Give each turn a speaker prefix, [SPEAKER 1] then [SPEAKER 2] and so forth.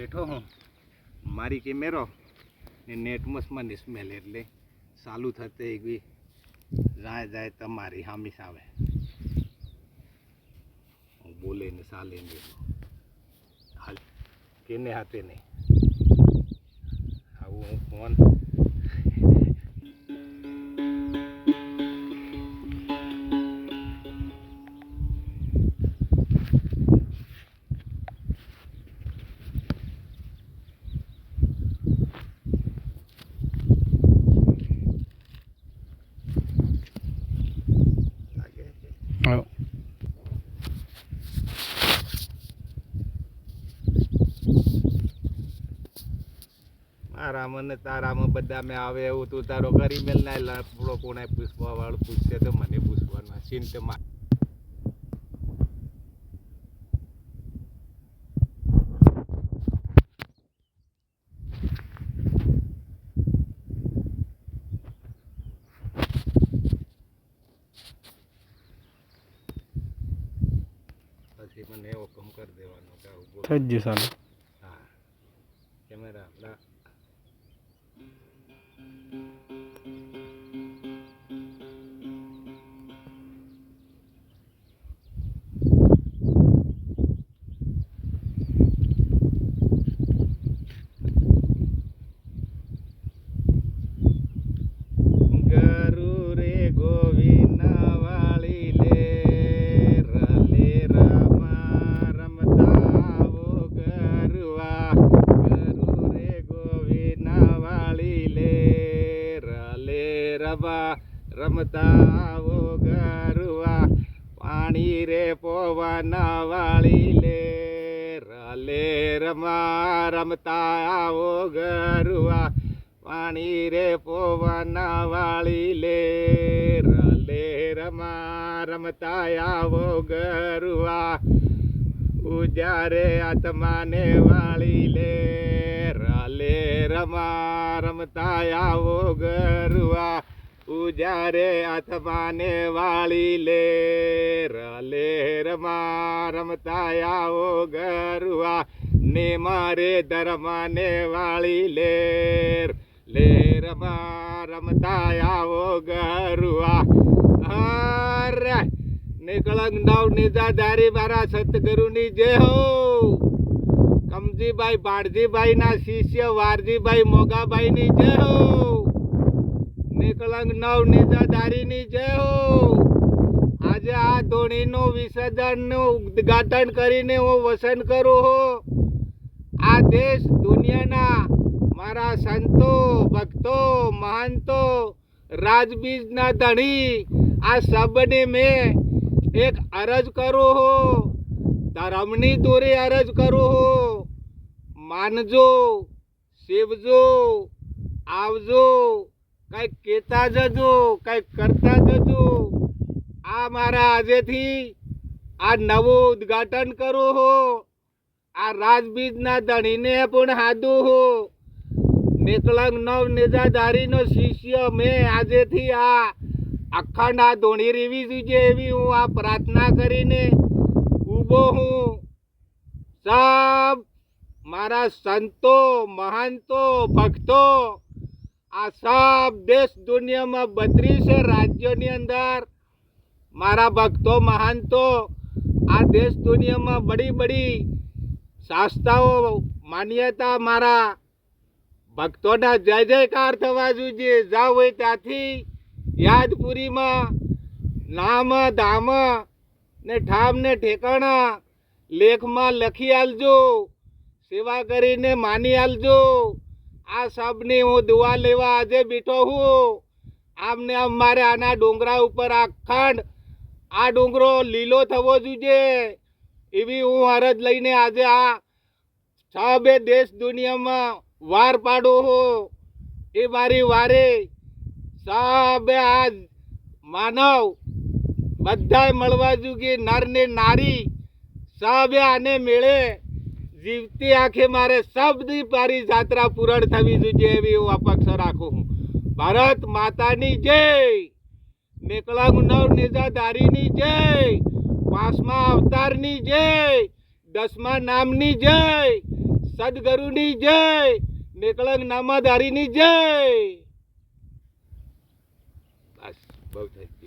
[SPEAKER 1] બેઠો હું મારી કેમેરો ને નેટમાં સ્મેલ એટલે ચાલુ થતે એવી જાય તમારી હામી સામે બોલે ને ચાલે ને હાલ કેને હાથે નહીં આવું હું ફોન મારામાં ને તારામાં બધા મેં આવે એવું તું તારો કરી મેલ ના લાપડો કોને પૂછવા વાળું પૂછશે તો મને પૂછવાનું ચિંતમાં પછી મને એવો કમ કરી દેવાનો કે આવું
[SPEAKER 2] થઈ જ જશે.
[SPEAKER 1] હા કેમેરા આપણા રમતા આવો ગરવા પાણી રે પવન વાળી લે રલે રમા રમતા આવો ગરવા પાણી રે પવન વાળી લે રલે રમા રમતા આવો ગરવા ઉજારે આત્માને વાળી લે રલે રમા રમતા આવો ગરવા ઉજારે આત્માને વાળી લે રલે રમા રમતા આવો ગરવા ને મારે ધર્મને વાળી લે લે રમા રમતા આવો ગરવા અરે નિકળંગ નવ નિજાધારી મારા સતગુરુની જય હો. કમજીભાઈ ભાણજીભાઈ ના શિષ્ય વારજીભાઈ મોગાભાઈની જય હો. નિકળંગ નવ નિજાધારીની જય હો. આજે આ ધોણીનું વિસર્જનનું ઉદ્ઘાટન કરીને હું વસન કરું હો. આ દેશ દુનિયાના મારા સંતો ભક્તો મહંતો રાજબીજના ધણી આ સબને મેં એક અરજ કરું હો. ધર્મની દોરે અરજ કરું હો. માનજો સેવજો આવજો કંઈક કહેતા જજો કંઈક કરતા જજો. આ મારા આજેથી આ નવું ઉદ્ઘાટન કરું હો. આ રાજબીજના ધણીને પણ હાદું હો. નિકળંગ નવ નિજાધારીનો શિષ્ય મેં આજેથી આ અખંડ આ ધોણી રેવી જોઈએ એવી હું આ પ્રાર્થના કરીને ઊભો હું. સબ મારા સંતો મહંતો ભક્તો આ સબ દેશ દુનિયામાં 32 રાજ્યોની અંદર મારા ભક્તો મહંતો આ દેશ દુનિયામાં બડી બડી સંસ્થાઓ માન્યતા મારા ભક્તોના જય જયકાર થવા જોઈએ. જાવ હોય ત્યાંથી યાદપુરીમાં નામ ધામ ને ઠામ ને ઠેકાણા લેખમાં લખી આલજો. સેવા કરીને માની આલજો. આ સબની હું દુઆ લેવા આજે બેઠો હું. આમને આમ મારે આના ડુંગરા ઉપર અખંડ આ ડુંગરો લીલો થવો જોઈએ એવી હું અરજ લઈને આજે આ સબે દેશ દુનિયામાં વાર પાડો હો. એ મારી વારે સબે આજ માનવ બધાય મળવા જોઈએ. નર ને નારી સબે આને મેળે જીવતી આંખે મારે સબની મારી જાત્રા પૂરણ થવી જોઈએ એવી હું અપેક્ષા રાખું છું. ભારત માતાની જય. નિકળંગ નવ નિજાધારીની જય. 5મા અવતારની જય. 10મા નામની જય. સદગુરુની જય, નિકળંગ નામાધારીની જય. બસ બહુ થઈ.